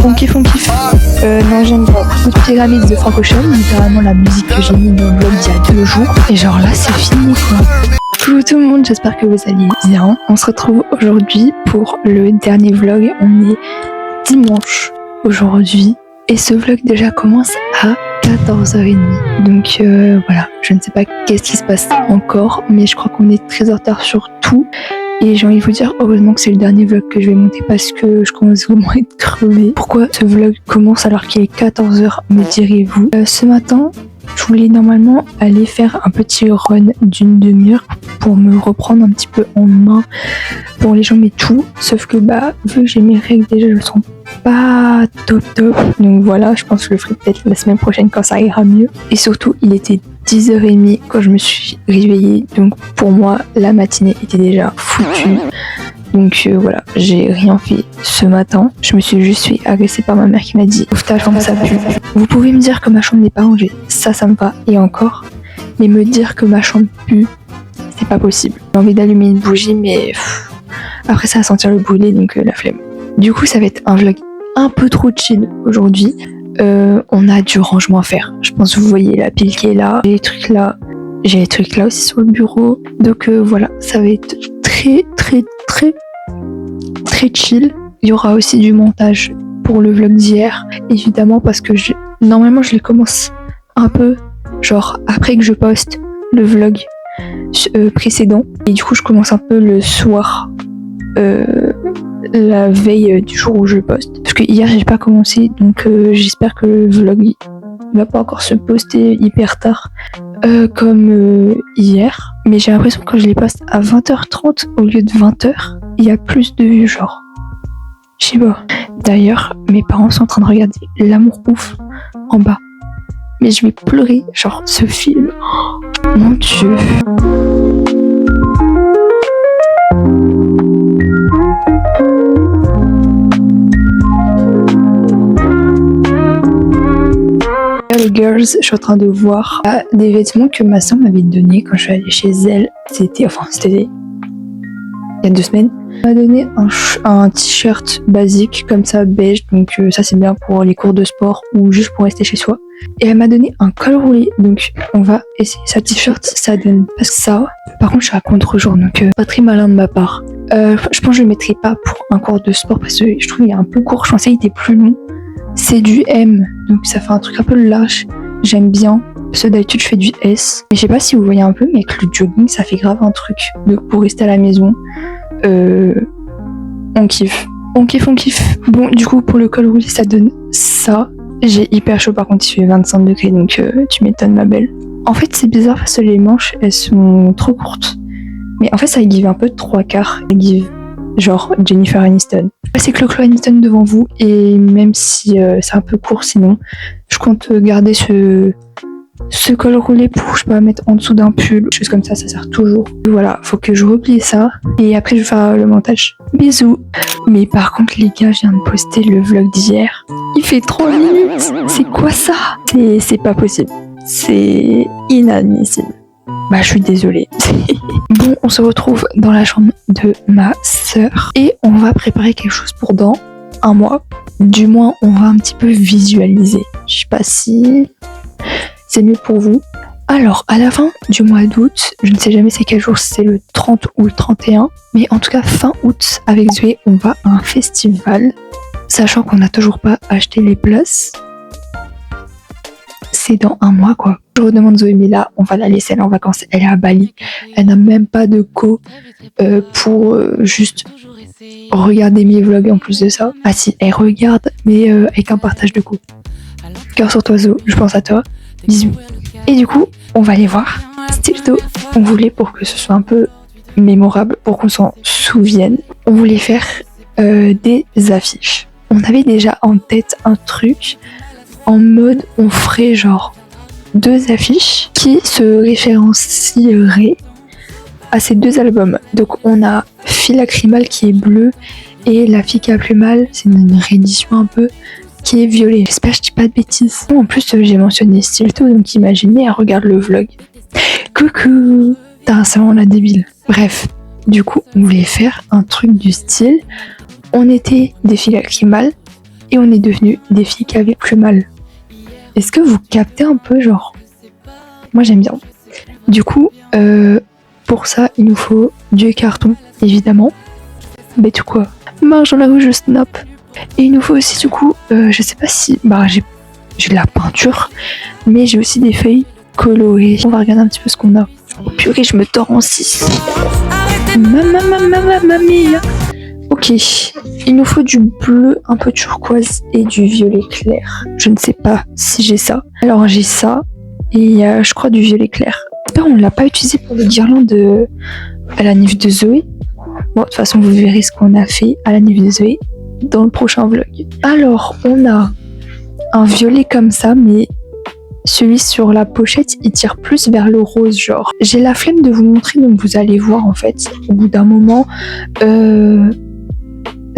On kiffe. Non, j'aime pas. Toute pyramide de Frank Ocean, littéralement la musique que j'ai mis dans le vlog il y a 2 jours. Et genre là, c'est fini quoi. Coucou tout le monde, j'espère que vous allez bien. On se retrouve aujourd'hui pour le dernier vlog. On est dimanche aujourd'hui. Et ce vlog déjà commence à 14h30. Donc voilà, je ne sais pas qu'est-ce qui se passe encore, mais je crois qu'on est très en retard sur tout. Et j'ai envie de vous dire, heureusement que c'est le dernier vlog que je vais monter parce que je commence vraiment à être crevée. Pourquoi ce vlog commence alors qu'il est 14h, me direz-vous? Ce matin, je voulais normalement aller faire un petit run d'une demi-heure pour me reprendre un petit peu en main pour les jambes et tout. Sauf que vu que j'ai mes règles déjà, je me sens pas top. Donc voilà, je pense que je le ferai peut-être la semaine prochaine quand ça ira mieux. Et surtout, il était 10h30 quand je me suis réveillée. Donc pour moi, la matinée était déjà foutue. Donc voilà, j'ai rien fait ce matin. Je me suis juste fait agresser par ma mère qui m'a dit « Ouvre ta chambre, ça pue ». Vous pouvez me dire que ma chambre n'est pas rangée, ça me va, et encore. Mais me dire que ma chambre pue, c'est pas possible. J'ai envie d'allumer une bougie, mais après ça va sentir le brûlé, donc la flemme. Du coup, ça va être un vlog un peu trop chill aujourd'hui. On a du rangement à faire. Je pense que vous voyez la pile qui est là, les trucs là. J'ai les trucs là aussi sur le bureau. Donc voilà, ça va être très chill. Il y aura aussi du montage pour le vlog d'hier, évidemment, parce que normalement je les commence un peu genre après que je poste le vlog précédent. Et du coup, je commence un peu le soir, la veille du jour où je poste. Parce que hier, j'ai pas commencé, donc j'espère que le vlog va pas encore se poster hyper tard comme hier. Mais j'ai l'impression que quand je les poste à 20h30 au lieu de 20h, il y a plus de vues, genre. Je sais pas. D'ailleurs, mes parents sont en train de regarder L'amour ouf en bas. Mais je vais pleurer, genre ce film. Oh, mon Dieu. Les girls, je suis en train de voir des vêtements que ma soeur m'avait donné quand je suis allée chez elle. C'était il y a 2 semaines. Elle m'a donné un t-shirt basique comme ça, beige, donc ça c'est bien pour les cours de sport ou juste pour rester chez soi. Et elle m'a donné un col roulé, donc on va essayer sa t-shirt, ça donne pas ça. Par contre je suis à contre-jour, donc pas très malin de ma part. Je pense que je le mettrai pas pour un cours de sport parce que je trouve qu'il est un peu court, je pensais qu'il était plus long. C'est du M, donc ça fait un truc un peu large, j'aime bien. Parce que d'habitude je fais du S. Et je sais pas si vous voyez un peu, mais avec le jogging ça fait grave un truc. Donc pour rester à la maison, on kiffe. On kiffe. Bon, du coup pour le col roulé ça donne ça. J'ai hyper chaud par contre, il fait 25 degrés, donc tu m'étonnes ma belle. En fait c'est bizarre parce que les manches elles sont trop courtes. Mais en fait ça give un peu 3/4. Ça give genre Jennifer Aniston. C'est Chloé Aniston devant vous, et même si c'est un peu court sinon, je compte garder ce col roulé pour, je peux pas mettre en dessous d'un pull, chose comme ça sert toujours. Voilà, faut que je replie ça, et après je vais faire le montage. Bisous. Mais par contre les gars, je viens de poster le vlog d'hier. Il fait 3 minutes. C'est quoi ça? C'est pas possible. C'est inadmissible. Je suis désolée. Bon, on se retrouve dans la chambre de ma sœur et on va préparer quelque chose pour dans 1 mois. Du moins, on va un petit peu visualiser. Je sais pas si c'est mieux pour vous. Alors, à la fin du mois d'août, je ne sais jamais c'est quel jour, c'est le 30 ou le 31, mais en tout cas fin août, avec Zoé, on va à un festival, sachant qu'on n'a toujours pas acheté les places. C'est dans 1 mois quoi. Je redemande Zoé, mais là on va la laisser aller en vacances, elle est à Bali, elle n'a même pas de pour juste regarder mes vlogs en plus de ça. Ah si, elle regarde, mais avec un partage de co. Cœur sur toi Zo, je pense à toi, bisous. Et du coup on va aller voir Stilto. On voulait, pour que ce soit un peu mémorable, pour qu'on s'en souvienne, on voulait faire des affiches. On avait déjà en tête un truc en mode on ferait genre 2 affiches qui se référencieraient à ces 2 albums. Donc on a Fille lacrymale qui est bleu et La fille qui a plus mal, c'est une réédition un peu, qui est violet. J'espère que je dis pas de bêtises. En plus j'ai mentionné Stilto, donc imaginez, elle regarde le vlog. Coucou, t'as un salon la débile. Bref, du coup on voulait faire un truc du style, on était des filles lacrymales et on est devenues des filles qui avaient plus mal. Est-ce que vous captez un peu, genre? Moi j'aime bien. Du coup, pour ça, il nous faut du carton, évidemment. Bête ou quoi? Marche dans la rue, je snap. Et il nous faut aussi, du coup, je sais pas si... j'ai de la peinture, mais j'ai aussi des feuilles colorées. On va regarder un petit peu ce qu'on a. Oh purée, je me tords en 6. Mamma mia. Ok, il nous faut du bleu un peu turquoise et du violet clair. Je ne sais pas si j'ai ça. Alors j'ai ça et il y a, je crois, du violet clair. J'espère on l'a pas utilisé pour le guirlande à la nif de Zoé. Bon, de toute façon, vous verrez ce qu'on a fait à la nif de Zoé dans le prochain vlog. Alors, on a un violet comme ça, mais celui sur la pochette, il tire plus vers le rose, genre. J'ai la flemme de vous montrer, donc vous allez voir, en fait, au bout d'un moment...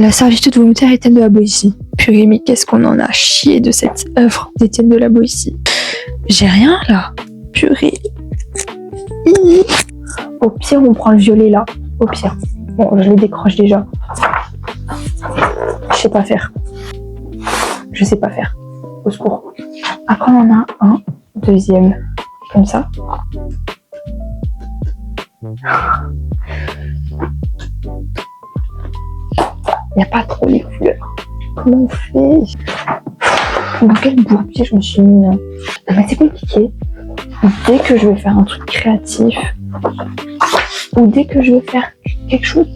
La servitude volontaire Étienne de la Boétie. Purée, mais qu'est-ce qu'on en a chié de cette œuvre d'Étienne de la Boétie. J'ai rien là. Purée. Au pire, on prend le violet là. Au pire. Bon, je le décroche déjà. Je sais pas faire. Je sais pas faire. Au secours. Après, on en a un deuxième. Comme ça. Il n'y a pas trop les couleurs. Comment on fait? Dans quel bourbier je me suis mis hein. Mais c'est compliqué. Dès que je veux faire un truc créatif, ou dès que je veux faire quelque chose,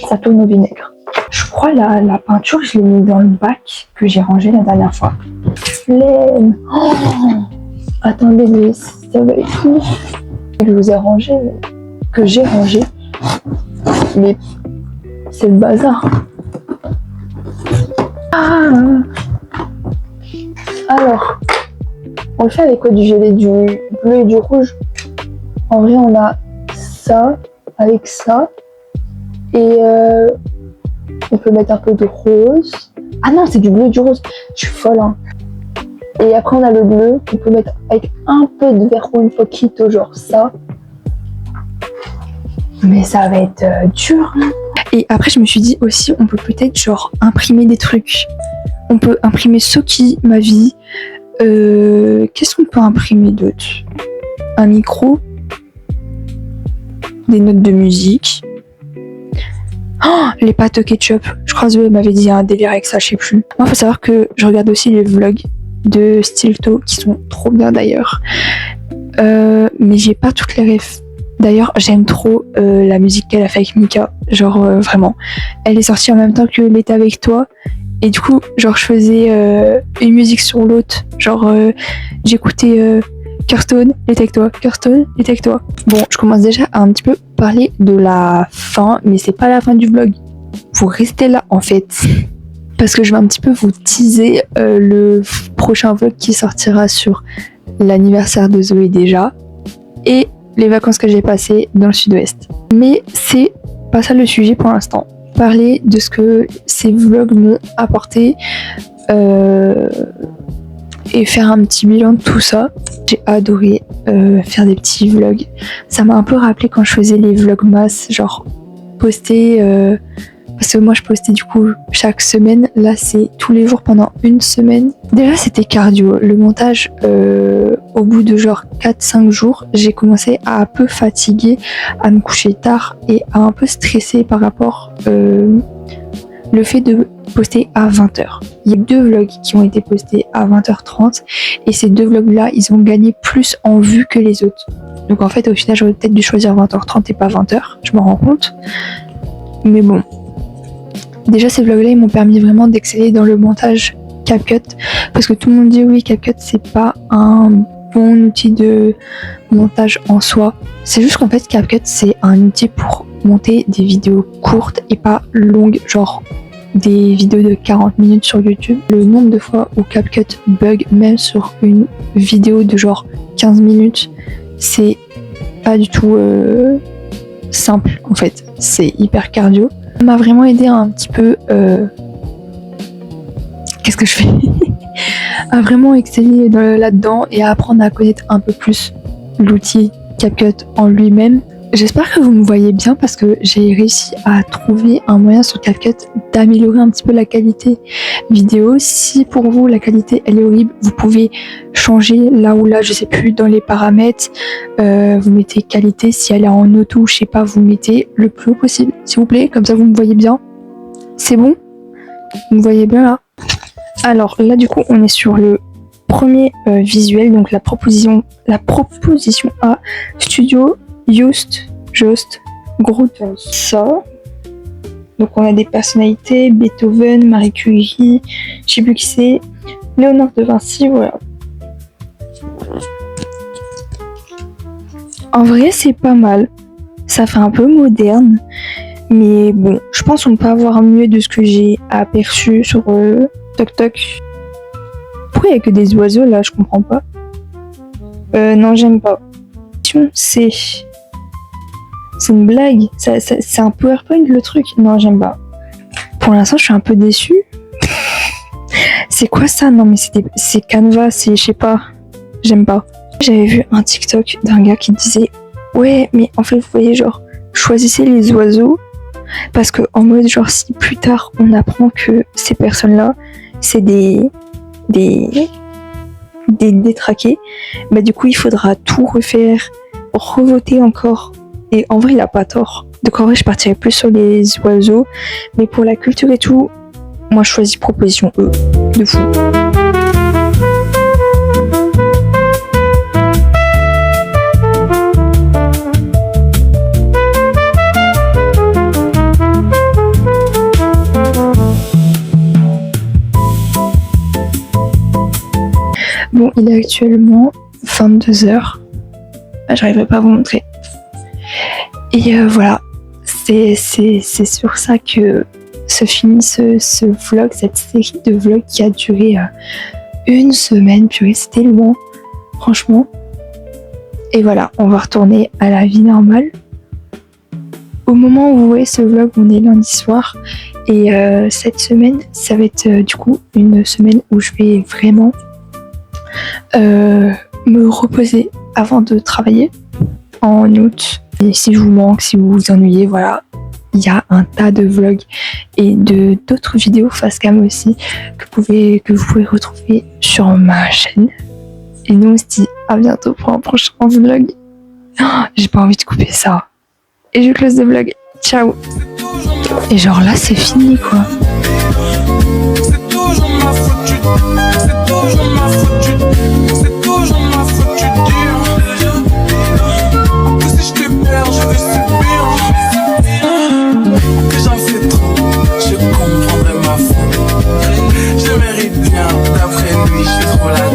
ça tourne au vinaigre. Je crois la peinture, je l'ai mis dans le bac que j'ai rangé la dernière fois. Flemme. Oh, attendez, mais ça va être tout. Je vous ai rangé, que j'ai rangé, mais c'est le bazar. Ah. Alors, on le fait avec quoi? Du violet, du bleu et du rouge. En vrai, on a ça avec ça. Et on peut mettre un peu de rose. Ah non, c'est du bleu et du rose. Je suis folle, hein. Et après, on a le bleu qu'on peut mettre avec un peu de vert ou une poquito, genre ça. Mais ça va être dur, hein. Et après, je me suis dit aussi, on peut peut-être genre imprimer des trucs. On peut imprimer Soki, ma vie. Qu'est-ce qu'on peut imprimer d'autre? Un micro. Des notes de musique. Oh, les pâtes au ketchup. Je crois que Zoé m'avait dit un délire avec ça, je sais plus. Moi, faut savoir que je regarde aussi les vlogs de Stilto qui sont trop bien d'ailleurs. Mais j'ai pas toutes les refs. D'ailleurs, j'aime trop la musique qu'elle a fait avec Mika. Genre, vraiment. Elle est sortie en même temps que L'été avec toi. Et du coup, genre, je faisais une musique sur l'autre. Genre, j'écoutais Kirstone, L'été avec toi. Kirstone, L'été avec toi. Bon, je commence déjà à un petit peu parler de la fin. Mais c'est pas la fin du vlog. Vous restez là, en fait. Parce que je vais un petit peu vous teaser le prochain vlog qui sortira sur l'anniversaire de Zoé déjà. Et les vacances que j'ai passées dans le sud-ouest. Mais c'est pas ça le sujet pour l'instant. Parler de ce que ces vlogs m'ont apporté et faire un petit bilan de tout ça. J'ai adoré faire des petits vlogs. Ça m'a un peu rappelé quand je faisais les vlogmas, genre poster... parce que moi je postais du coup chaque semaine, là c'est tous les jours pendant une semaine. Déjà c'était cardio, le montage au bout de genre 4-5 jours, j'ai commencé à un peu fatiguer, à me coucher tard et à un peu stresser par rapport le fait de poster à 20h. Il y a 2 vlogs qui ont été postés à 20h30 et ces 2 vlogs là ils ont gagné plus en vues que les autres. Donc en fait au final j'aurais peut-être dû choisir 20h30 et pas 20h, je m'en rends compte. Mais bon. Déjà ces vlogs là ils m'ont permis vraiment d'exceller dans le montage CapCut parce que tout le monde dit oui CapCut c'est pas un bon outil de montage en soi. C'est juste qu'en fait CapCut c'est un outil pour monter des vidéos courtes et pas longues, genre des vidéos de 40 minutes sur YouTube. Le nombre de fois où CapCut bug même sur une vidéo de genre 15 minutes, c'est pas du tout simple en fait, c'est hyper cardio. Ça m'a vraiment aidé un petit peu qu'est-ce que je fais à vraiment exceller là-dedans et à apprendre à connaître un peu plus l'outil CapCut en lui-même J'espère que vous me voyez bien parce que j'ai réussi à trouver un moyen sur CapCut d'améliorer un petit peu la qualité vidéo. Si pour vous la qualité elle est horrible, vous pouvez changer là ou là, je sais plus, dans les paramètres. Vous mettez qualité, si elle est en auto, je sais pas, vous mettez le plus haut possible, s'il vous plaît, comme ça vous me voyez bien. C'est bon? Vous me voyez bien là? Alors là du coup on est sur le premier visuel, donc la proposition A, Studio Just Groot, ça. Donc on a des personnalités, Beethoven, Marie Curie, je sais plus qui c'est, Léonard de Vinci, voilà. En vrai c'est pas mal, ça fait un peu moderne, mais bon, je pense qu'on peut avoir mieux de ce que j'ai aperçu sur TokTok. Pourquoi il n'y a que des oiseaux là, je comprends pas. Non, j'aime pas. C'est une blague, c'est un PowerPoint le truc. Non, j'aime pas. Pour l'instant, je suis un peu déçue. C'est quoi ça? Non, mais c'est Canva, je sais pas. J'aime pas. J'avais vu un TikTok d'un gars qui disait ouais, mais en fait, vous voyez, genre, choisissez les oiseaux parce que en mode, genre, si plus tard on apprend que ces personnes-là, c'est des détraqués, bah du coup, il faudra tout refaire, revoter encore. Et en vrai, il a pas tort. Donc en vrai, je partirais plus sur les oiseaux. Mais pour la culture et tout, moi, je choisis proposition E. De fou. Bon, il est actuellement 22h. J'arriverai pas à vous montrer. Et voilà, c'est sur ça que se finit ce vlog, cette série de vlogs qui a duré une semaine. Purée, c'était loin, franchement. Et voilà, on va retourner à la vie normale. Au moment où vous voyez ce vlog, on est lundi soir. Et cette semaine, ça va être du coup une semaine où je vais vraiment me reposer avant de travailler en août. Et si je vous manque, si vous vous ennuyez, voilà, il y a un tas de vlogs et d'autres vidéos face cam aussi que vous pouvez retrouver sur ma chaîne. Et nous on se dit à bientôt pour un prochain vlog. Oh, j'ai pas envie de couper ça. Et je close le vlog. Ciao. Et genre là c'est fini quoi. C'est toujours ma faute, c'est toujours ma faute, c'est toujours ma faute. Je vais subir. J'en fais trop, je comprendrai ma faute. Je mérite bien, d'après lui, je suis trop là.